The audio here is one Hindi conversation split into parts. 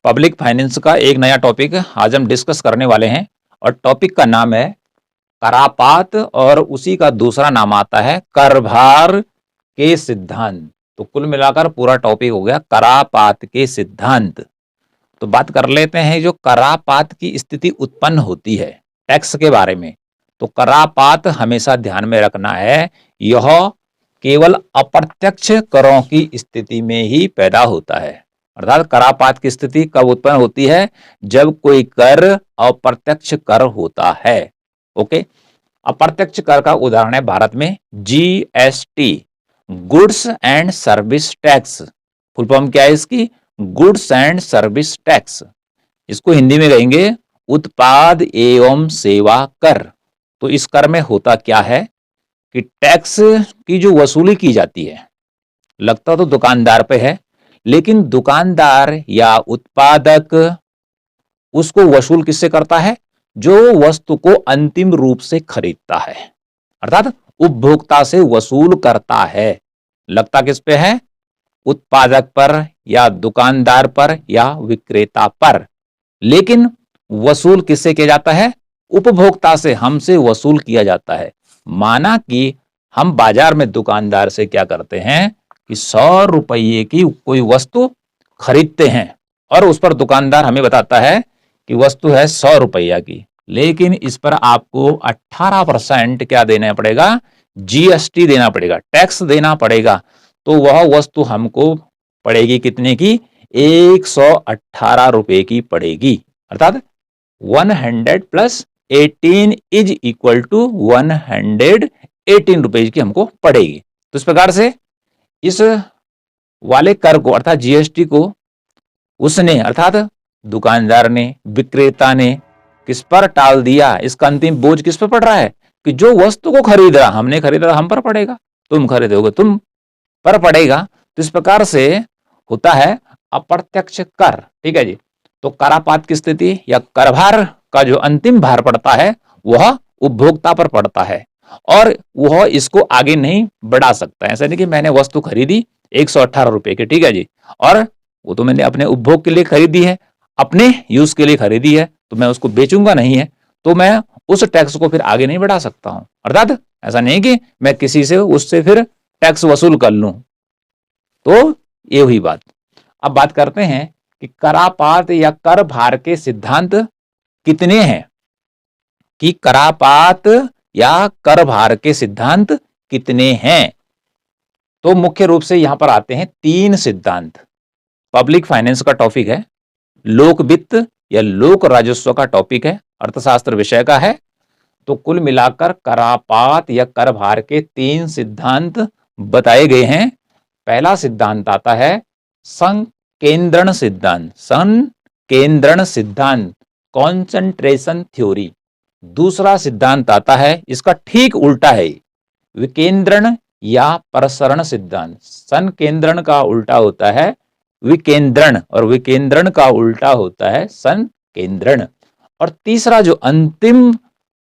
पब्लिक फाइनेंस का एक नया टॉपिक आज हम डिस्कस करने वाले हैं और टॉपिक का नाम है करापात और उसी का दूसरा नाम आता है करभार के सिद्धांत। तो कुल मिलाकर पूरा टॉपिक हो गया करापात के सिद्धांत। तो बात कर लेते हैं जो करापात की स्थिति उत्पन्न होती है टैक्स के बारे में। तो करापात हमेशा ध्यान में रखना है, यह केवल अप्रत्यक्ष करों की स्थिति में ही पैदा होता है। अर्थात करापात की स्थिति कब उत्पन्न होती है? जब कोई कर अप्रत्यक्ष कर होता है। ओके, अप्रत्यक्ष कर का उदाहरण है भारत में GST, goods and service tax. Full form क्या है इसकी? Goods and service tax. इसको हिंदी में कहेंगे उत्पाद एवं सेवा कर। तो इस कर में होता क्या है कि टैक्स की जो वसूली की जाती है, लगता तो दुकानदार पे है, लेकिन दुकानदार या उत्पादक उसको वसूल किससे करता है? जो वस्तु को अंतिम रूप से खरीदता है, अर्थात उपभोक्ता से वसूल करता है। लगता किस पे है? उत्पादक पर या दुकानदार पर या विक्रेता पर। लेकिन वसूल किससे किया जाता है? उपभोक्ता से, हमसे वसूल किया जाता है। माना कि हम बाजार में दुकानदार से क्या करते हैं कि 100 रुपये की कोई वस्तु खरीदते हैं और उस पर दुकानदार हमें बताता है कि वस्तु है 100 रुपया की, लेकिन इस पर आपको 18% क्या देना पड़ेगा? जीएसटी देना पड़ेगा, टैक्स देना पड़ेगा। तो वह वस्तु हमको पड़ेगी कितने की? 118 रुपए की पड़ेगी। अर्थात 100 प्लस 18 इज इक्वल टू 118 रुपए की हमको पड़ेगी। तो इस प्रकार से इस वाले कर को अर्थात जीएसटी को उसने अर्थात दुकानदार ने, विक्रेता ने किस पर टाल दिया? इसका अंतिम बोझ किस पर पड़ रहा है कि जो वस्तु को खरीद रहा, हमने खरीदा हम पर पड़ेगा, तुम खरीदोगे तुम पर पड़ेगा। तो इस प्रकार से होता है अप्रत्यक्ष कर। ठीक है जी। तो करापात की स्थिति या करभार का जो अंतिम भार पड़ता है वह उपभोक्ता पर पड़ता है और वह इसको आगे नहीं बढ़ा सकता है। ऐसा नहीं कि मैंने वस्तु खरीदी 118 रुपए की, ठीक है जी, और वो तो मैंने अपने उपभोग के लिए खरीदी है, अपने यूज के लिए खरीदी है, तो मैं उसको बेचूंगा नहीं है, तो मैं उस टैक्स को फिर आगे नहीं बढ़ा सकता हूं। अर्थात ऐसा नहीं कि मैं किसी से उससे फिर टैक्स वसूल कर लूं। तो ये हुई बात। अब बात करते हैं कि करापात या कर भार के सिद्धांत कितने हैं, कि करापात या कर भार के सिद्धांत कितने हैं। तो मुख्य रूप से यहां पर आते हैं 3 सिद्धांत। पब्लिक फाइनेंस का टॉपिक है, लोक वित्त या लोक राजस्व का टॉपिक है, अर्थशास्त्र विषय का है। तो कुल मिलाकर करापात या कर भार के 3 सिद्धांत बताए गए हैं। पहला सिद्धांत आता है संकेंद्रण सिद्धांत, संकेंद्रण सिद्धांत, कॉन्सेंट्रेशन थ्योरी। दूसरा सिद्धांत आता है, इसका ठीक उल्टा है, विकेंद्रण या प्रसरण सिद्धांत। संकेंद्रण का उल्टा होता है विकेंद्रण और विकेंद्रण का उल्टा होता है संकेंद्रण। और तीसरा जो अंतिम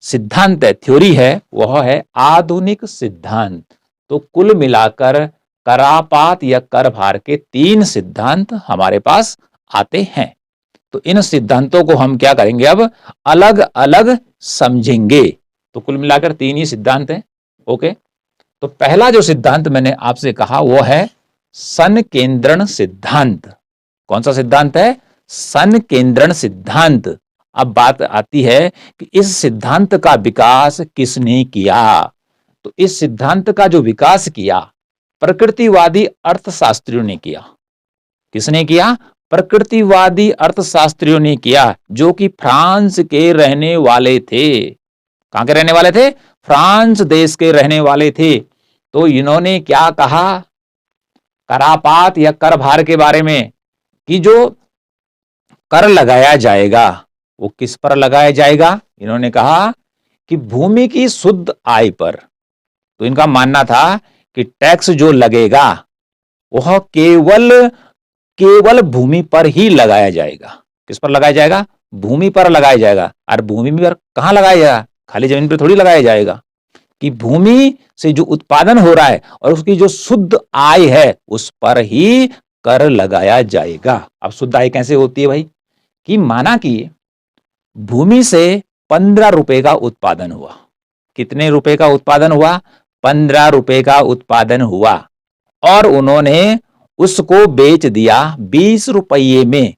सिद्धांत है, थ्योरी है, वह है आधुनिक सिद्धांत। तो कुल मिलाकर करापात या कर भार के 3 सिद्धांत हमारे पास आते हैं। तो इन सिद्धांतों को हम क्या करेंगे, अब अलग अलग समझेंगे। तो कुल मिलाकर 3 ही सिद्धांत हैं। ओके, तो पहला जो सिद्धांत मैंने आपसे कहा वो है संकेंद्रण सिद्धांत। कौन सा सिद्धांत है? संकेंद्रण सिद्धांत। अब बात आती है कि इस सिद्धांत का विकास किसने किया? तो इस सिद्धांत का जो विकास किया प्रकृतिवादी अर्थशास्त्रियों ने किया। किसने किया? प्रकृतिवादी अर्थशास्त्रियों ने किया, जो कि फ्रांस के रहने वाले थे। कहां के रहने वाले थे? फ्रांस देश के रहने वाले थे। तो इन्होंने क्या कहा करापात या कर भार के बारे में, कि जो कर लगाया जाएगा वो किस पर लगाया जाएगा? इन्होंने कहा कि भूमि की शुद्ध आय पर। तो इनका मानना था कि टैक्स जो लगेगा वह केवल भूमि पर ही लगाया जाएगा। किस पर लगाया जाएगा? भूमि पर लगाया जाएगा। और भूमि पर कहां लगाया जाएगा? खाली जमीन पर थोड़ी लगाया जाएगा, कि भूमि से जो उत्पादन हो रहा है और उसकी जो शुद्ध आय है उस पर ही कर लगाया जाएगा। अब शुद्ध आय कैसे होती है भाई? कि माना कि भूमि से 15 रुपए का उत्पादन हुआ। कितने रुपए का उत्पादन हुआ? 15 रुपए का उत्पादन हुआ और उन्होंने उसको बेच दिया 20 रुपये में।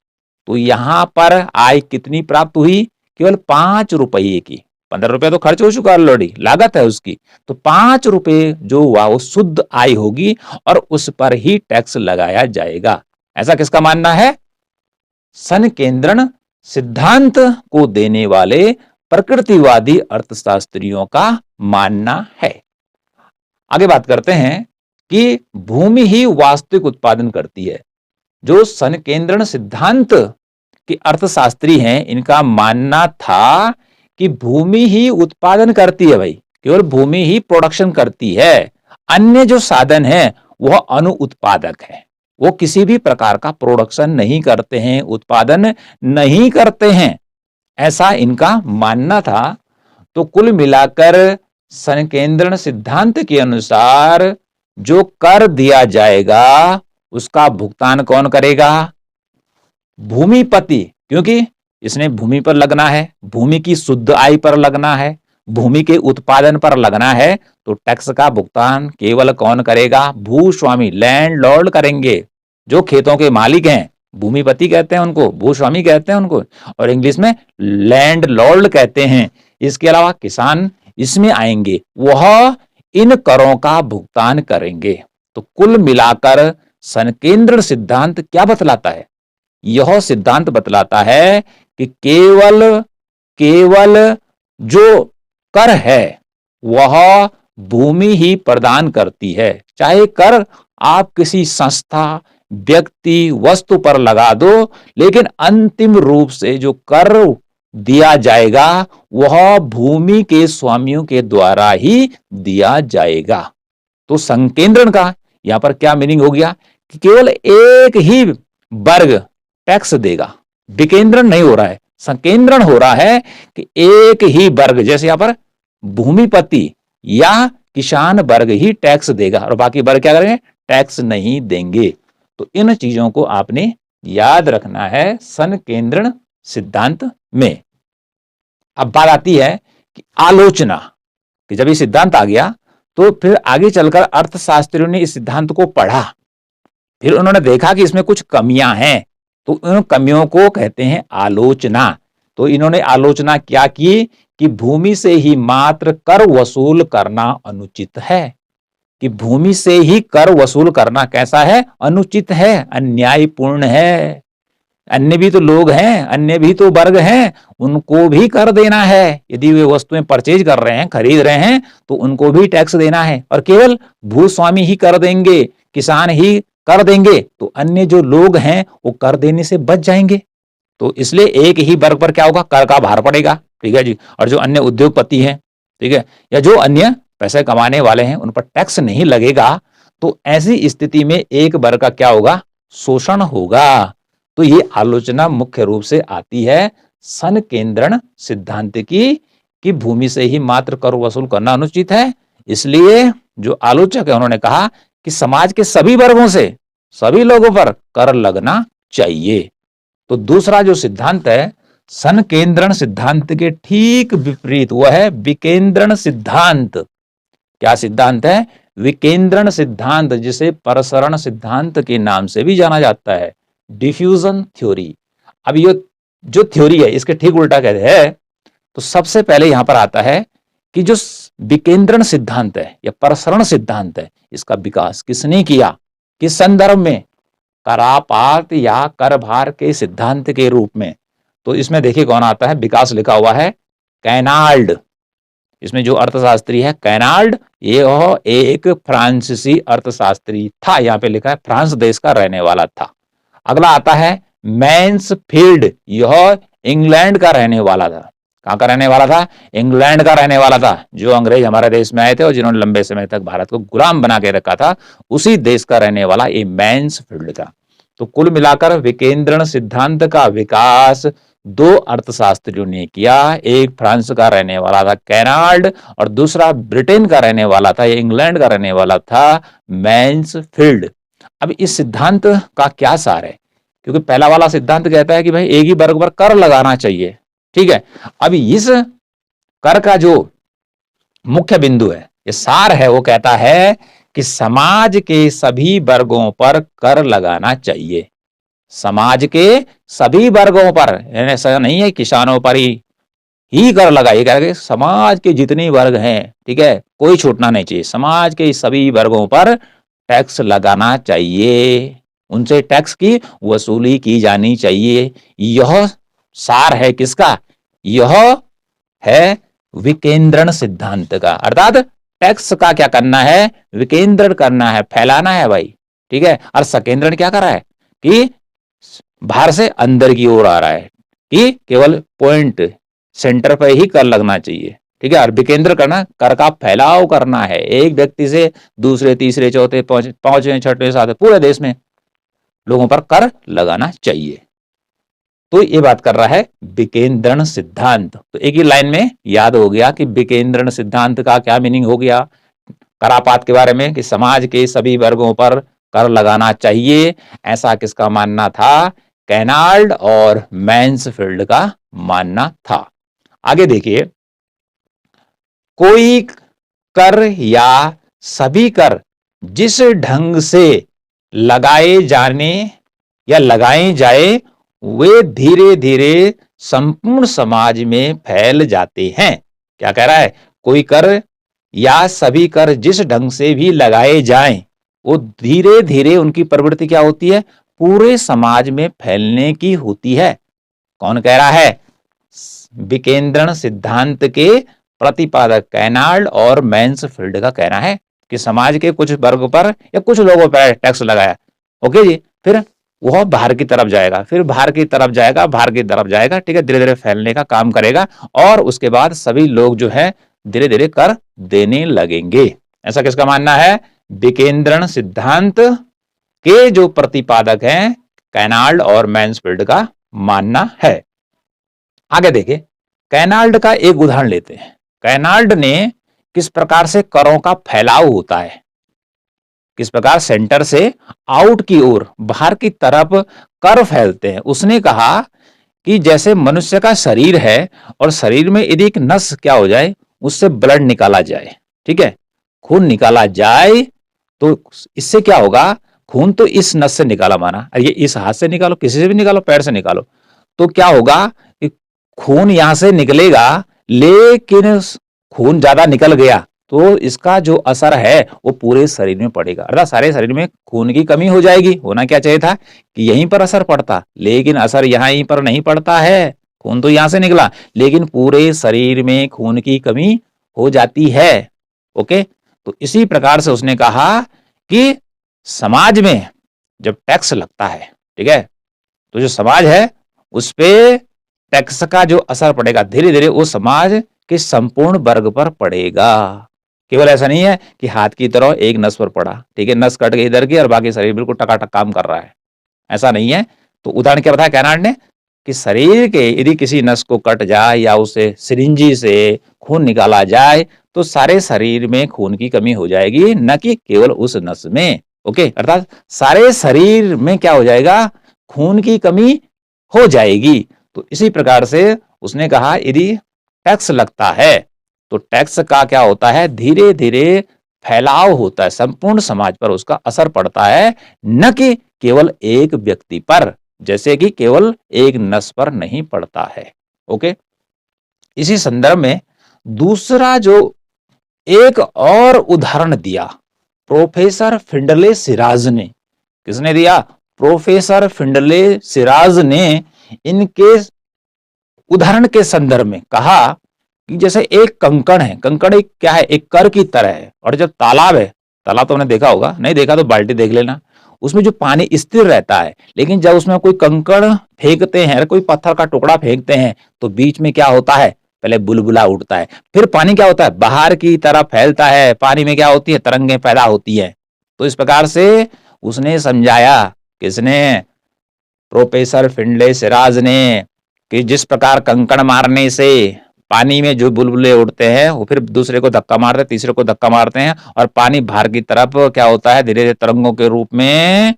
तो यहां पर आय कितनी प्राप्त हुई? केवल 5 रुपये की। 15 रुपये तो खर्च हो चुका ऑलरेडी, लागत है उसकी। तो 5 रुपये जो हुआ वो शुद्ध आय होगी और उस पर ही टैक्स लगाया जाएगा। ऐसा किसका मानना है? संकेंद्रण सिद्धांत को देने वाले प्रकृतिवादी अर्थशास्त्रियों का मानना है। आगे बात करते हैं कि भूमि ही वास्तविक उत्पादन करती है। जो संकेंद्रण सिद्धांत के अर्थशास्त्री हैं, इनका मानना था कि भूमि ही उत्पादन करती है भाई, केवल भूमि ही प्रोडक्शन करती है। अन्य जो साधन है वह अनुउत्पादक है, वो किसी भी प्रकार का प्रोडक्शन नहीं करते हैं, उत्पादन नहीं करते हैं, ऐसा इनका मानना था। तो कुल मिलाकर संकेंद्रण सिद्धांत के अनुसार जो कर दिया जाएगा उसका भुगतान कौन करेगा? भूमिपति, क्योंकि इसने भूमि पर लगना है, भूमि की शुद्ध आय पर लगना है, भूमि के उत्पादन पर लगना है। तो टैक्स का भुगतान केवल कौन करेगा? भूस्वामी, लैंडलॉर्ड करेंगे। जो खेतों के मालिक हैं, भूमिपति कहते हैं उनको, भूस्वामी कहते हैं उनको, और इंग्लिश में लैंडलॉर्ड कहते हैं। इसके अलावा किसान इसमें आएंगे, वह इन करों का भुगतान करेंगे। तो कुल मिलाकर संकेंद्रण सिद्धांत क्या बतलाता है? यह सिद्धांत बतलाता है कि केवल जो कर है वह भूमि ही प्रदान करती है। चाहे कर आप किसी संस्था, व्यक्ति, वस्तु पर लगा दो, लेकिन अंतिम रूप से जो कर दिया जाएगा वह भूमि के स्वामियों के द्वारा ही दिया जाएगा। तो संकेंद्रण का यहां पर क्या मीनिंग हो गया? कि केवल एक ही वर्ग टैक्स देगा, विकेंद्रण नहीं हो रहा है, संकेंद्रण हो रहा है कि एक ही वर्ग, जैसे यहां पर भूमिपति या किसान वर्ग ही टैक्स देगा और बाकी वर्ग क्या करेंगे? टैक्स नहीं देंगे। तो इन चीजों को आपने याद रखना है संकेंद्रण सिद्धांत में। अब बात आती है कि आलोचना, कि जब ये सिद्धांत आ गया तो फिर आगे चलकर अर्थशास्त्रियों ने इस सिद्धांत को पढ़ा, फिर उन्होंने देखा कि इसमें कुछ कमियां हैं, तो उन कमियों को कहते हैं आलोचना। तो इन्होंने आलोचना क्या की कि भूमि से ही मात्र कर वसूल करना अनुचित है, कि भूमि से ही कर वसूल करना कैसा है? अनुचित है, अन्यायपूर्ण है। अन्य भी तो लोग हैं, अन्य भी तो वर्ग हैं, उनको भी कर देना है। यदि वे वस्तुएं परचेज कर रहे हैं, खरीद रहे हैं, तो उनको भी टैक्स देना है। और केवल भूस्वामी ही कर देंगे, किसान ही कर देंगे, तो अन्य जो लोग हैं वो कर देने से बच जाएंगे। तो इसलिए एक ही वर्ग पर क्या होगा? कर का भार पड़ेगा, ठीक है जी। और जो अन्य उद्योगपति हैं, ठीक है, या जो अन्य पैसे कमाने वाले हैं, उन पर टैक्स नहीं लगेगा। तो ऐसी स्थिति में एक वर्ग का क्या होगा? शोषण होगा। तो ये आलोचना मुख्य रूप से आती है संकेंद्रण सिद्धांत की, कि भूमि से ही मात्र कर वसूल करना अनुचित है। इसलिए जो आलोचक है उन्होंने कहा कि समाज के सभी वर्गों से, सभी लोगों पर कर लगना चाहिए। तो दूसरा जो सिद्धांत है संकेंद्रण सिद्धांत के ठीक विपरीत, वह है विकेंद्रण सिद्धांत। क्या सिद्धांत है? विकेंद्रण सिद्धांत, जिसे प्रसरण सिद्धांत के नाम से भी जाना जाता है, डिफ्यूजन थ्योरी। अब ये जो थ्योरी है इसके ठीक उल्टा कहते हैं। तो सबसे पहले यहां पर आता है कि जो विकेंद्रण सिद्धांत है या प्रसरण सिद्धांत है, इसका विकास किसने किया, किस संदर्भ में? करापात या कर भार के सिद्धांत के रूप में। तो इसमें देखिए कौन आता है, विकास लिखा हुआ है कैनाल्ड। इसमें जो अर्थशास्त्री है कैनाल्ड, ये एक फ्रांसीसी अर्थशास्त्री था, यहां पे लिखा है फ्रांस देश का रहने वाला था। अगला आता है मैन्सफील्ड, यह इंग्लैंड का रहने वाला था। कहां का रहने वाला था? इंग्लैंड का रहने वाला था। जो अंग्रेज हमारे देश में आए थे और जिन्होंने लंबे समय तक भारत को गुलाम बना के रखा था, उसी देश का रहने वाला ये मैन्सफील्ड था। तो कुल मिलाकर विकेंद्रण सिद्धांत का विकास दो अर्थशास्त्रियों ने किया। एक फ्रांस का रहने वाला था कैनाल्ड और दूसरा ब्रिटेन का रहने वाला था, इंग्लैंड का रहने वाला था मैन्सफील्ड। अब इस सिद्धांत का क्या सार है? क्योंकि पहला वाला सिद्धांत कहता है कि भाई एक ही वर्ग पर कर लगाना चाहिए, ठीक है। अब इस कर का जो मुख्य बिंदु है, ये सार है, वो कहता है कि समाज के सभी वर्गों पर कर लगाना चाहिए। समाज के सभी वर्गों पर, ऐसा नहीं है किसानों पर ही कर लगाइए, कह रहे समाज के जितने वर्ग हैं, ठीक है, कोई छूटना नहीं चाहिए। समाज के सभी वर्गों पर टैक्स लगाना चाहिए, उनसे टैक्स की वसूली की जानी चाहिए। यह सार है किसका? यह है विकेंद्रण सिद्धांत का। अर्थात टैक्स का क्या करना है? विकेंद्रण करना है, फैलाना है भाई, ठीक है। और सकेंद्रण क्या कर रहा है कि बाहर से अंदर की ओर आ रहा है कि केवल पॉइंट सेंटर पर ही कर लगना चाहिए, ठीक है। और विकेंद्र करना, कर का फैलाव करना है, एक व्यक्ति से दूसरे, तीसरे, चौथे, पांचवें, छठवें, सातवें, पूरे देश में लोगों पर कर लगाना चाहिए। तो ये बात कर रहा है विकेंद्रण सिद्धांत। तो एक ही लाइन में याद हो गया कि विकेंद्रण सिद्धांत का क्या मीनिंग हो गया करापात के बारे में, कि समाज के सभी वर्गों पर कर लगाना चाहिए। ऐसा किसका मानना था? कैनाल्ड और मैन्सफील्ड का मानना था। आगे देखिए, कोई कर या सभी कर जिस ढंग से लगाए जाने या लगाए जाए वे धीरे धीरे संपूर्ण समाज में फैल जाते हैं। क्या कह रहा है? कोई कर या सभी कर जिस ढंग से भी लगाए जाएं, वो धीरे धीरे उनकी प्रवृत्ति क्या होती है? पूरे समाज में फैलने की होती है। कौन कह रहा है? विकेंद्रण सिद्धांत के प्रतिपादक कैनाल्ड और मैन्सफील्ड का कहना है कि समाज के कुछ वर्ग पर या कुछ लोगों पर टैक्स लगाया, ओके जी, फिर वह बाहर की तरफ जाएगा, फिर बाहर की तरफ जाएगा, बाहर की तरफ जाएगा, ठीक है, धीरे धीरे फैलने का काम करेगा और उसके बाद सभी लोग जो है धीरे धीरे कर देने लगेंगे। ऐसा किसका मानना है? विकेंद्रण सिद्धांत के जो प्रतिपादक हैं कैनाल्ड और मैन्सफील्ड का मानना है। आगे देखिए, कैनाल्ड का एक उदाहरण लेते हैं। कैनाल्ड ने किस प्रकार से करों का फैलाव होता है, किस प्रकार सेंटर से आउट की ओर बाहर की तरफ कर फैलते हैं। उसने कहा कि जैसे मनुष्य का शरीर है और शरीर में यदि एक नस क्या हो जाए, उससे ब्लड निकाला जाए, ठीक है, खून निकाला जाए, तो इससे क्या होगा? खून तो इस नस से निकाला, माना ये इस हाथ से निकालो, किसी से भी निकालो, पैर से निकालो, तो क्या होगा कि खून यहां से निकलेगा, लेकिन खून ज्यादा निकल गया तो इसका जो असर है वो पूरे शरीर में पड़ेगा। अर्थात सारे शरीर में खून की कमी हो जाएगी। होना क्या चाहिए था कि यहीं पर असर पड़ता, लेकिन असर यहीं पर नहीं पड़ता है। खून तो यहां से निकला, लेकिन पूरे शरीर में खून की कमी हो जाती है। ओके, तो इसी प्रकार से उसने कहा कि समाज में जब टैक्स लगता है, ठीक है, तो जो समाज है उस पे टैक्स का जो असर पड़ेगा धीरे धीरे वो समाज के संपूर्ण वर्ग पर पड़ेगा। केवल ऐसा नहीं है कि हाथ की तरह एक नस पर पड़ा, ठीक है, नस कट गई इधर की और बाकी शरीर बिल्कुल टकाटक काम कर रहा है, ऐसा नहीं है। तो उदाहरण क्या बताया कैनाड ने कि शरीर के यदि किसी नस को कट जाए या उसे सिरिंजी से खून निकाला जाए तो सारे शरीर में खून की कमी हो जाएगी, न कि केवल उस नस में। ओके, अर्थात सारे शरीर में क्या हो जाएगा? खून की कमी हो जाएगी। तो इसी प्रकार से उसने कहा यदि टैक्स लगता है तो टैक्स का क्या होता है? धीरे धीरे फैलाव होता है, संपूर्ण समाज पर उसका असर पड़ता है, न कि केवल एक व्यक्ति पर, जैसे कि केवल एक नस पर नहीं पड़ता है। ओके, इसी संदर्भ में दूसरा जो एक और उदाहरण दिया प्रोफेसर फिंडले सिराज ने। किसने दिया? प्रोफेसर फिंडले सिराज ने इनके उदाहरण के संदर्भ में कहा कि जैसे एक कंकड़ है, कंकड़ एक क्या है? एक कर की तरह है। और जब तालाब है, तालाब तो हमने देखा होगा, नहीं देखा तो बाल्टी देख लेना, उसमें जो पानी स्थिर रहता है, लेकिन जब उसमें कोई कंकड़ फेंकते हैं, कोई पत्थर का टुकड़ा फेंकते हैं, तो बीच में क्या होता है? पहले बुलबुला उठता है, फिर पानी क्या होता है? बाहर की तरफ फैलता है, पानी में क्या होती है? तरंगें पैदा होती है। तो इस प्रकार से उसने समझाया, किसने? प्रोफेसर फिंडले सिराज ने, कि जिस प्रकार कंकड़ मारने से पानी में जो बुलबुले उड़ते हैं वो फिर दूसरे को धक्का मारते हैं, तीसरे को धक्का मारते हैं और पानी बाहर की तरफ क्या होता है, धीरे धीरे तरंगों के रूप में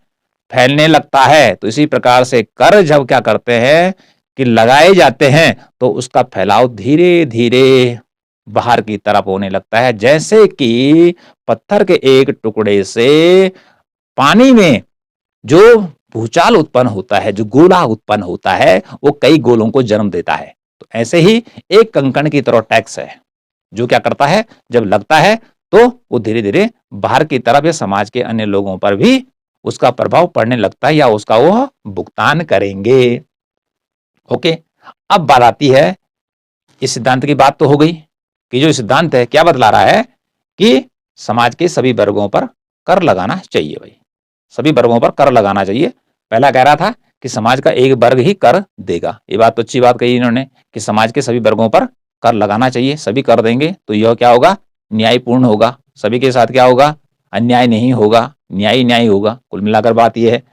फैलने लगता है। तो इसी प्रकार से कर जब क्या करते हैं कि लगाए जाते हैं तो उसका फैलाव धीरे धीरे बाहर की तरफ होने लगता है, जैसे कि पत्थर के एक टुकड़े से पानी में जो भूचाल उत्पन्न होता है, जो गोला उत्पन्न होता है, वो कई गोलों को जन्म देता है। तो ऐसे ही एक कंकड़ की तरह टैक्स है, जो क्या करता है, जब लगता है तो वो धीरे धीरे बाहर की तरफ या समाज के अन्य लोगों पर भी उसका प्रभाव पड़ने लगता है या उसका वो भुगतान करेंगे। ओके, अब बात आती है, इस सिद्धांत की बात तो हो गई कि जो सिद्धांत है क्या बतला रहा है कि समाज के सभी वर्गों पर कर लगाना चाहिए। भाई सभी वर्गों पर कर लगाना चाहिए। पहला कह रहा था कि समाज का एक वर्ग ही कर देगा। ये बात तो अच्छी बात कही इन्होंने कि समाज के सभी वर्गों पर कर लगाना चाहिए, सभी कर देंगे तो यह क्या होगा, न्यायपूर्ण होगा। सभी के साथ क्या होगा, अन्याय नहीं होगा, न्याय न्याय होगा। कुल मिलाकर बात यह है।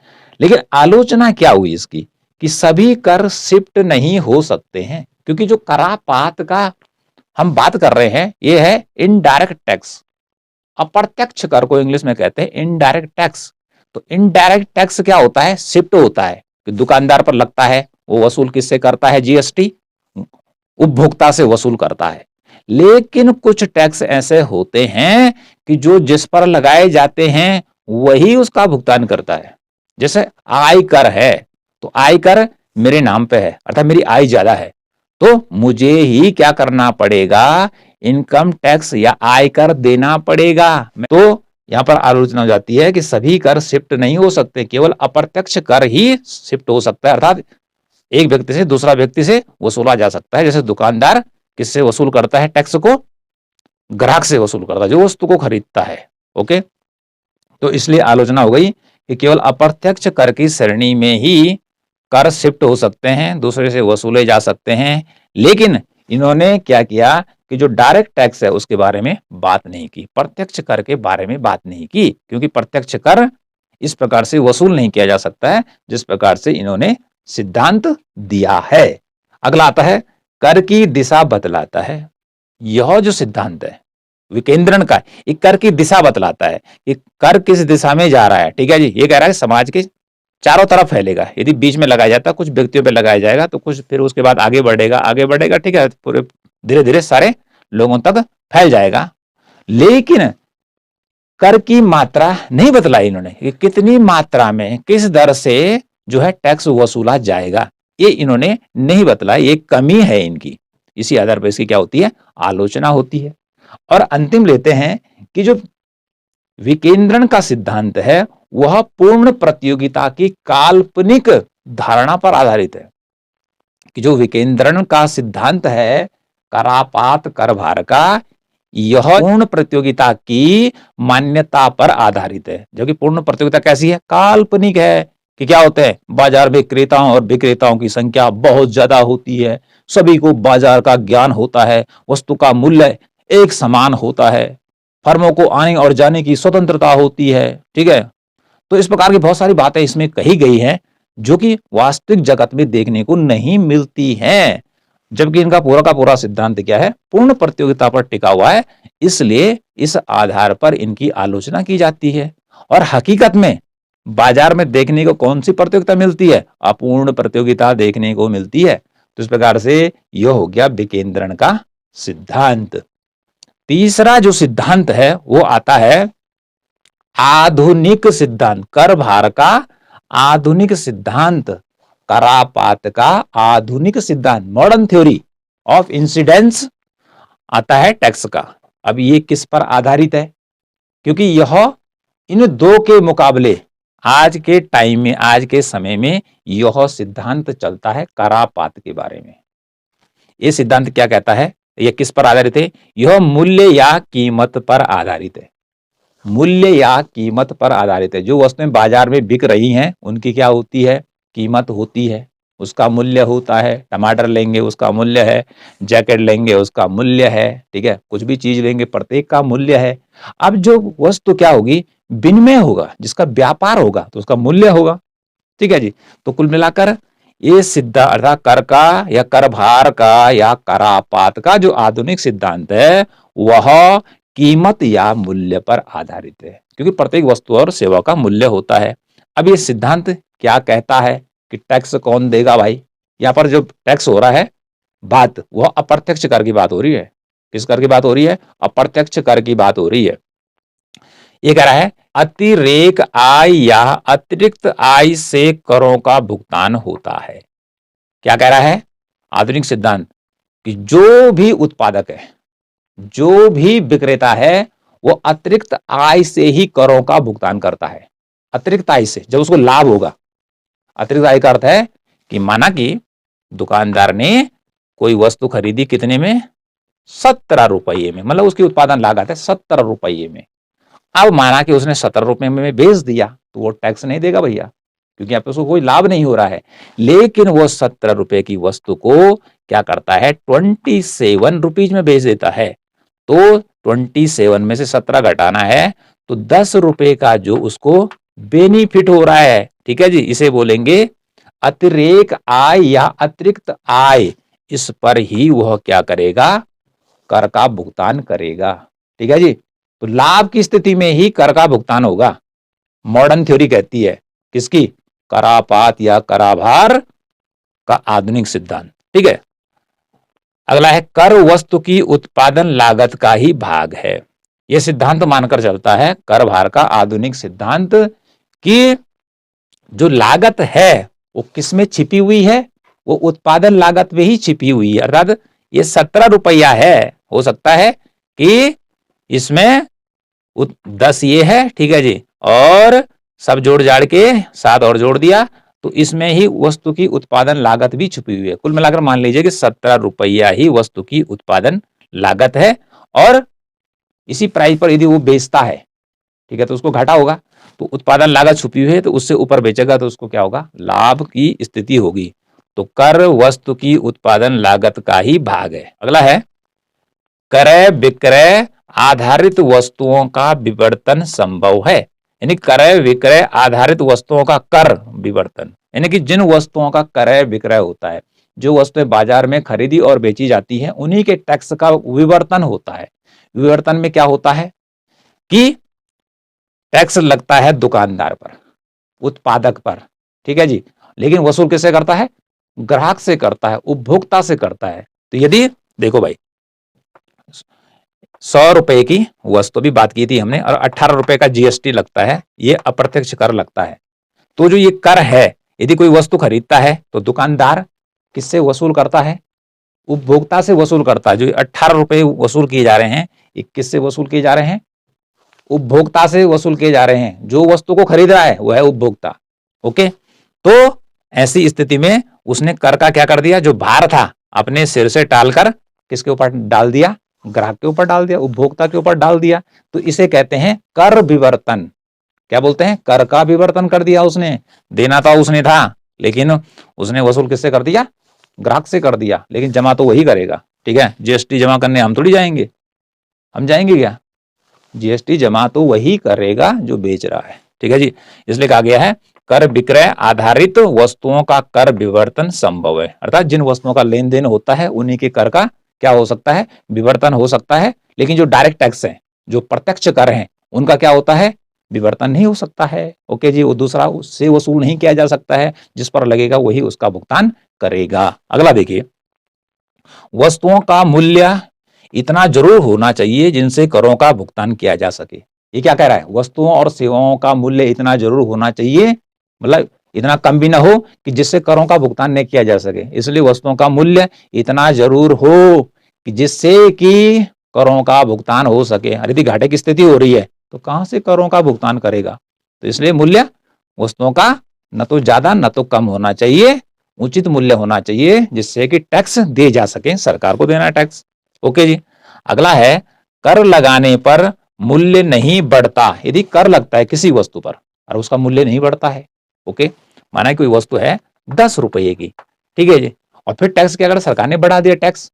लेकिन आलोचना क्या हुई इसकी कि सभी कर शिफ्ट नहीं हो सकते हैं, क्योंकि जो करापात का हम बात कर रहे हैं ये है इनडायरेक्ट टैक्स। अप्रत्यक्ष कर को इंग्लिश में कहते हैं इनडायरेक्ट टैक्स। तो इनडायरेक्ट टैक्स क्या होता है, शिफ्ट होता है कि दुकानदार पर लगता है, वो वसूल किससे करता है, जीएसटी, उपभोक्ता से वसूल करता है। लेकिन कुछ टैक्स ऐसे होते हैं कि जो जिस पर लगाए जाते हैं वही उसका भुगतान करता है। जैसे आय कर है, तो आय कर मेरे नाम पे है, अर्थात मेरी आय ज्यादा है, तो मुझे ही क्या करना पड़ेगा, इनकम टैक्स या आयकर देना पड़ेगा। तो यहां पर आलोचना हो जाती है कि सभी कर शिफ्ट नहीं हो सकते, केवल अप्रत्यक्ष कर ही शिफ्ट हो सकता है, अर्थात एक व्यक्ति से दूसरा व्यक्ति से वसूला जा सकता है। जैसे दुकानदार किससे वसूल करता है टैक्स को, ग्राहक से वसूल करता है जो वस्तु को खरीदता है। ओके, तो इसलिए आलोचना हो गई कि केवल अप्रत्यक्ष कर की श्रेणी में ही कर शिफ्ट हो सकते हैं, दूसरे से वसूले जा सकते हैं। लेकिन इन्होंने क्या किया कि जो डायरेक्ट टैक्स है उसके बारे में बात नहीं की, प्रत्यक्ष कर के बारे में बात नहीं की, क्योंकि प्रत्यक्ष कर इस प्रकार से वसूल नहीं किया जा सकता है जिस प्रकार से इन्होंने सिद्धांत दिया है। अगला आता है कर की दिशा बतलाता है। यह जो सिद्धांत है विकेंद्रण का, एक कर की दिशा बतलाता है कि कर किस दिशा में जा रहा है। ठीक है जी, ये कह रहा है समाज के चारों तरफ फैलेगा। यदि बीच में लगाया जाता, कुछ व्यक्तियों पे लगाया जाएगा तो कुछ फिर उसके बाद आगे बढ़ेगा, आगे बढ़ेगा, ठीक है, पूरे धीरे धीरे सारे लोगों तक फैल जाएगा। लेकिन कर की मात्रा नहीं बतलाई इन्होंने कि कितनी मात्रा में किस दर से जो है टैक्स वसूला जाएगा, ये इन्होंने नहीं बतला, ये कमी है इनकी। इसी आधार पर इसकी क्या होती है, आलोचना होती है। और अंतिम लेते हैं कि जो विकेंद्रण का सिद्धांत है वह पूर्ण प्रतियोगिता की काल्पनिक धारणा पर आधारित है। कि जो विकेंद्रण का सिद्धांत है करापात कर भार का, यह पूर्ण प्रतियोगिता की मान्यता पर आधारित है। जबकि पूर्ण प्रतियोगिता कैसी है, काल्पनिक है कि क्या होते हैं, बाजार में क्रेताओं और विक्रेताओं की संख्या बहुत ज्यादा होती है, सभी को बाजार का ज्ञान होता है, वस्तु का मूल्य एक समान होता है, फर्मों को आने और जाने की स्वतंत्रता होती है। ठीक है, तो इस प्रकार की बहुत सारी बातें इसमें कही गई हैं जो कि वास्तविक जगत में देखने को नहीं मिलती हैं। जबकि इनका पूरा का पूरा सिद्धांत क्या है, पूर्ण प्रतियोगिता पर टिका हुआ है, इसलिए इस आधार पर इनकी आलोचना की जाती है। और हकीकत में बाजार में देखने को कौन सी प्रतियोगिता मिलती है, अपूर्ण प्रतियोगिता देखने को मिलती है। तो इस प्रकार से यह हो गया विकेंद्रण का सिद्धांत। तीसरा जो सिद्धांत है वो आता है आधुनिक सिद्धांत, कर भार का आधुनिक सिद्धांत, करापात का आधुनिक सिद्धांत, मॉडर्न थ्योरी ऑफ इंसिडेंस आता है टैक्स का। अब ये किस पर आधारित है, क्योंकि यह इन दो के मुकाबले आज के टाइम में, आज के समय में यह सिद्धांत चलता है करापात के बारे में। यह सिद्धांत क्या कहता है, यह किस पर आधारित है, यह मूल्य या कीमत पर आधारित है। मूल्य या कीमत पर आधारित है। जो वस्तुएं बाजार में बिक रही हैं उनकी क्या होती है, कीमत होती है, उसका मूल्य होता है। टमाटर लेंगे उसका मूल्य है, जैकेट लेंगे उसका मूल्य है, ठीक है, कुछ भी चीज लेंगे प्रत्येक का मूल्य है। अब जो वस्तु क्या होगी, विनिमय होगा, जिसका व्यापार होगा तो उसका मूल्य होगा। ठीक है जी, तो कुल मिलाकर ये सिद्धांत अर्थात कर का या कर भार का या करापात का जो आधुनिक सिद्धांत है वह कीमत या मूल्य पर आधारित है, क्योंकि प्रत्येक वस्तु और सेवा का मूल्य होता है। अब ये सिद्धांत क्या कहता है कि टैक्स कौन देगा भाई? यहाँ पर जो टैक्स हो रहा है बात, वह अप्रत्यक्ष कर की बात हो रही है। किस कर की बात हो रही है? अप्रत्यक्ष कर की बात हो रही है। ये कह रहा है अतिरेक आय या अतिरिक्त आय से करों का भुगतान होता है। क्या कह रहा है आधुनिक सिद्धांत? कि जो भी उत्पादक है, जो भी विक्रेता है, वो अतिरिक्त आय से ही करों का भुगतान करता है। अतिरिक्त आय से, जब उसको लाभ होगा। अतिरिक्त आय का अर्थ है कि माना कि दुकानदार ने कोई वस्तु खरीदी कितने में? 17 रुपये में, मतलब उसकी उत्पादन लागत है 17 रुपये में। अब माना कि उसने 17 रुपये में बेच दिया, तो वो टैक्स नहीं देगा भैया, क्योंकि यहाँ पे उसको कोई लाभ नहीं हो रहा है। लेकिन वो 17 रुपए की वस्तु को क्या करता है? 27 रुपीज में बेच देता है। तो 27 में से 17 घटाना है, तो 10 रुपए का जो उसको बेनिफिट हो रहा है। ठीक है जी, इसे बोलेंगे अतिरेक आय या अतिरिक्त आय। इस पर ही वह क्या करेगा? कर का भुगतान करेगा। ठीक है जी, तो लाभ की स्थिति में ही कर का भुगतान होगा। मॉडर्न थ्योरी कहती है किसकी? करापात या कराभार का आधुनिक सिद्धांत। ठीक है, अगला है कर वस्तु की उत्पादन लागत का ही भाग है। यह सिद्धांत मानकर चलता है कर भार का आधुनिक सिद्धांत कि जो लागत है वो किसमें छिपी हुई है? वो उत्पादन लागत में ही छिपी हुई है। अर्थात ये 17 रुपया है, हो सकता है कि इसमें 10 ये है, ठीक है जी, और सब जोड़ जाड़ के 7 और जोड़ दिया, तो इसमें ही वस्तु की उत्पादन लागत भी छुपी हुई है। कुल मिलाकर मान लीजिए कि 17 रुपया ही वस्तु की उत्पादन लागत है, और इसी प्राइस पर यदि वो बेचता है, ठीक है, तो उसको घाटा होगा। तो उत्पादन लागत छुपी हुई है, तो उससे ऊपर बेचेगा तो उसको क्या होगा? लाभ की स्थिति होगी। तो कर वस्तु की उत्पादन लागत का ही भाग है। अगला है क्रय विक्रय आधारित वस्तुओं का विवर्तन संभव है। यानी क्रय विक्रय आधारित वस्तुओं का कर विवर्तन, यानी कि जिन वस्तुओं का क्रय विक्रय होता है, जो वस्तुएं बाजार में खरीदी और बेची जाती हैं, उन्हीं के टैक्स का विवर्तन होता है। विवर्तन में क्या होता है कि टैक्स लगता है दुकानदार पर, उत्पादक पर, ठीक है जी, लेकिन वसूल किससे करता है? ग्राहक से करता है, उपभोक्ता से करता है। तो यदि देखो भाई 100 रुपए की वस्तु भी बात की थी हमने, और 18 रुपए का जीएसटी लगता है, ये अप्रत्यक्ष कर लगता है। तो जो ये कर है, यदि कोई वस्तु खरीदता है तो दुकानदार किससे वसूल करता है? उपभोक्ता से वसूल करता है। जो 18 रुपए वसूल किए जा रहे हैं, ये किससे वसूल किए जा रहे हैं? उपभोक्ता से वसूल किए जा रहे हैं। जो वस्तु को खरीद रहा है वो है उपभोक्ता। ओके, तो ऐसी स्थिति में उसने कर का क्या कर दिया? जो भार था अपने सिर से टालकर किसके ऊपर डाल दिया? ग्राहक के ऊपर डाल दिया, उपभोक्ता के ऊपर डाल दिया। तो इसे कहते हैं कर विवर्तन। क्या बोलते हैं? कर का विवर्तन कर दिया उसने। देना था उसने था, लेकिन उसने वसूल किससे कर दिया? ग्राहक से कर दिया, लेकिन जमा तो वही करेगा। ठीक है, जीएसटी जमा करने हम थोड़ी जाएंगे, हम जाएंगे क्या? जीएसटी जमा तो वही करेगा जो बेच रहा है। ठीक है जी, इसलिए कहा गया है कर विक्रय आधारित वस्तुओं का कर विवर्तन संभव है। अर्थात जिन वस्तुओं का लेन देन होता है उन्हीं के कर का क्या हो सकता है? विवर्तन हो सकता है। लेकिन जो डायरेक्ट टैक्स है, जो प्रत्यक्ष कर है, उनका क्या होता है? विवर्तन नहीं हो सकता है। ओके जी, वो दूसरा उससे वसूल नहीं किया जा सकता है, जिस पर लगेगा वही उसका भुगतान करेगा। अगला देखिए, वस्तुओं का मूल्य इतना जरूर होना चाहिए जिनसे करों का भुगतान किया जा सके। ये क्या कह रहा है? वस्तुओं और सेवाओं का मूल्य इतना जरूर होना चाहिए, मतलब इतना कम भी ना हो कि जिससे करों का भुगतान नहीं किया जा सके। इसलिए वस्तुओं का मूल्य इतना जरूर हो कि जिससे कि करों का भुगतान हो सके। यदि घाटे की स्थिति हो रही है तो कहां से करों का भुगतान करेगा? तो इसलिए मूल्य वस्तुओं का न तो ज्यादा न तो कम होना चाहिए, उचित मूल्य होना चाहिए, जिससे कि टैक्स दिए जा सके। सरकार को देना है टैक्स। ओके जी, अगला है कर लगाने पर मूल्य नहीं बढ़ता। यदि कर लगता है किसी वस्तु पर और उसका मूल्य नहीं बढ़ता है, ओके, माना कोई वस्तु है 10 रुपये की, ठीक है जी, और फिर टैक्स क्या, अगर सरकार ने बढ़ा दिया टैक्स,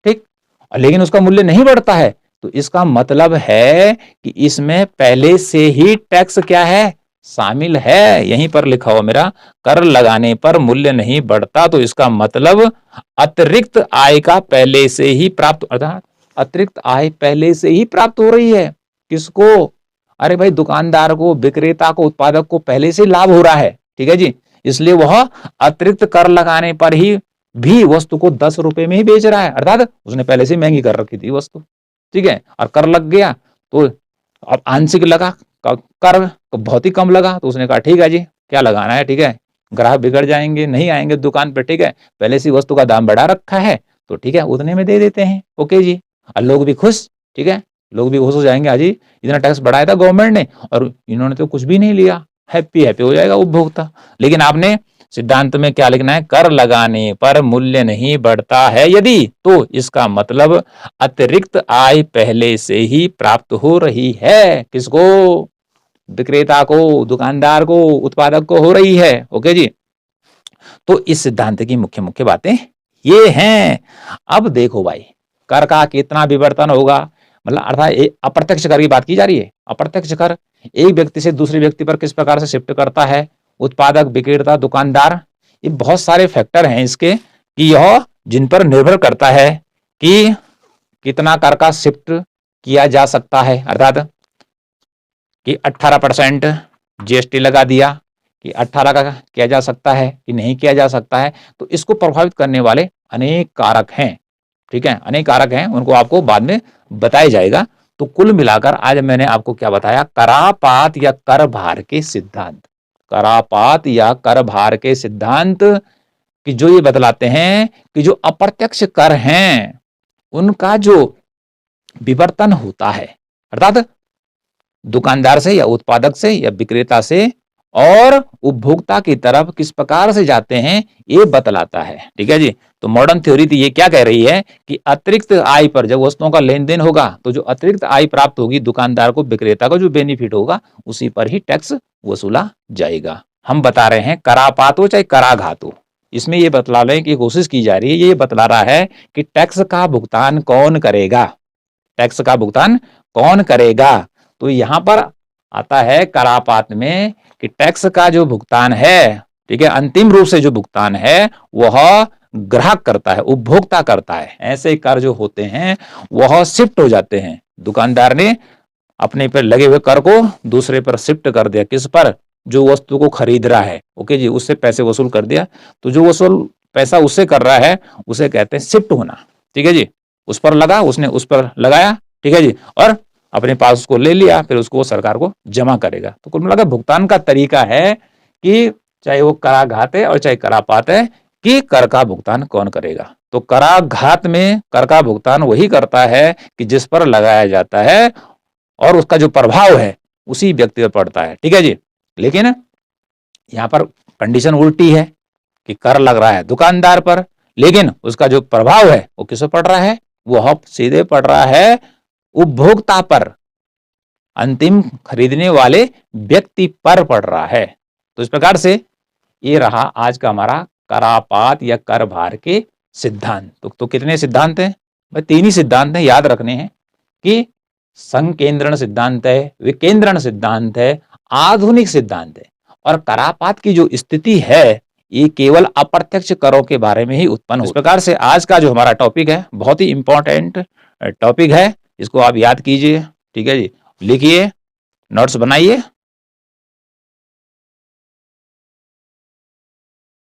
ठीक, लेकिन उसका मूल्य नहीं बढ़ता है, तो इसका मतलब है कि इसमें पहले से ही टैक्स क्या है? शामिल है। यहीं पर लिखा हुआ मेरा, कर लगाने पर मूल्य नहीं बढ़ता, तो इसका मतलब अतिरिक्त आय का पहले से ही प्राप्त, अर्थात अतिरिक्त आय पहले से ही प्राप्त हो रही है। किसको? अरे भाई दुकानदार को, विक्रेता को, उत्पादक को पहले से लाभ हो रहा है। ठीक है जी, इसलिए वह अतिरिक्त कर लगाने पर ही भी वस्तु को 10 रुपए में ही बेच रहा है, अर्थात उसने पहले से महंगी कर रखी थी वस्तु। ठीक है, और कर लग गया तो अब आंशिक लगा, कर बहुत ही कम लगा, तो उसने कहा ठीक है जी, क्या लगाना है, ठीक है, ग्राहक बिगड़ जाएंगे, नहीं आएंगे दुकान पे, ठीक है, पहले से वस्तु का दाम बढ़ा रखा है, तो ठीक है उतने में दे देते हैं, ओके जी, और लोग भी खुश। ठीक है, लोग भी खुश हो जाएंगे, हाजी इतना टैक्स बढ़ाया था गवर्नमेंट ने और इन्होंने तो कुछ भी नहीं लिया, हैप्पी हैप्पी हो जाएगा उपभोक्ता। लेकिन आपने सिद्धांत में क्या लिखना है? कर लगाने पर मूल्य नहीं बढ़ता है यदि, तो इसका मतलब अतिरिक्त आय पहले से ही प्राप्त हो रही है। किसको? विक्रेता को, दुकानदार को, उत्पादक को हो रही है। ओके जी, तो इस सिद्धांत की मुख्य मुख्य बातें ये हैं। अब देखो भाई, कर का कितना विवर्तन होगा, मतलब अर्थात अप्रत्यक्ष कर की बात की जा रही है। अप्रत्यक्ष कर एक व्यक्ति से दूसरे व्यक्ति पर किस प्रकार से शिफ्ट करता है, उत्पादक, विक्रेता, दुकानदार, ये बहुत सारे फैक्टर हैं इसके, कि यह जिन पर निर्भर करता है कि कितना कर का शिफ्ट किया जा सकता है, अर्थात कि 18% जीएसटी लगा दिया, कि 18 का किया जा सकता है कि नहीं किया जा सकता है, तो इसको प्रभावित करने वाले अनेक कारक हैं। ठीक है, अनेक कारक हैं, उनको आपको बाद में बताया जाएगा। तो कुल मिलाकर आज मैंने आपको क्या बताया? करापात या कर भार के सिद्धांत, करापात या कर भार के सिद्धांत कि जो ये बतलाते हैं कि जो अप्रत्यक्ष कर हैं उनका जो विवर्तन होता है, अर्थात दुकानदार से या उत्पादक से या विक्रेता से और उपभोक्ता की तरफ किस प्रकार से जाते हैं, ये बतलाता है। ठीक है जी, तो मॉडर्न थ्योरी तो ये क्या कह रही है कि अतिरिक्त आय पर जब वस्तुओं का लेन देन होगा तो जो अतिरिक्त आय प्राप्त होगी दुकानदार को, विक्रेता को जो बेनिफिट होगा उसी पर ही टैक्स वसूला जाएगा। हम बता रहे हैं करापात हो चाहे कराघात हो, इसमें ये बतलाने की कोशिश की जा रही है, ये बतला रहा है कि टैक्स का भुगतान कौन करेगा, टैक्स का भुगतान कौन करेगा। तो यहां पर आता है करापात में कि टैक्स का जो भुगतान है, ठीक है, अंतिम रूप से जो भुगतान है वह ग्राहक करता है, उपभोक्ता करता है। ऐसे कर जो होते हैं वह शिफ्ट हो जाते हैं, दुकानदार ने अपने पर लगे हुए कर को दूसरे पर शिफ्ट कर दिया, किस पर? जो वस्तु को खरीद रहा है, ओके जी, उससे पैसे वसूल कर दिया, तो जो वसूल पैसा उससे कर रहा है उसे कहते हैं शिफ्ट होना। ठीक है जी, उस पर लगा, उसने उस पर लगाया, ठीक है जी, और अपने पास उसको ले लिया, फिर उसको सरकार को जमा करेगा। तो कुल मिलाकर भुगतान का तरीका है कि चाहे वो कराघात है और चाहे करापात है, कि कर का भुगतान कौन करेगा। तो कराघात में कर का भुगतान वही करता है कि जिस पर लगाया जाता है और उसका जो प्रभाव है उसी व्यक्ति पर पड़ता है। ठीक है जी, लेकिन यहां पर कंडीशन उल्टी है कि कर लग रहा है दुकानदार पर, लेकिन उसका जो प्रभाव है वो किस पर पड़ रहा है? वह सीधे पड़ रहा है उपभोक्ता पर, अंतिम खरीदने वाले व्यक्ति पर पड़ रहा है। तो इस प्रकार से ये रहा आज का हमारा करापात या कर भार के सिद्धांत। तो कितने सिद्धांत हैं भाई? 3 ही सिद्धांत हैं, याद रखने हैं कि संकेंद्रण सिद्धांत है, विकेंद्रण सिद्धांत है, आधुनिक सिद्धांत है। और करापात की जो स्थिति है ये केवल अप्रत्यक्ष करों के बारे में ही उत्पन्न हो। इस प्रकार से आज का जो हमारा टॉपिक है बहुत ही इंपॉर्टेंट टॉपिक है, इसको आप याद कीजिए। ठीक है जी, लिखिए, नोट्स बनाइए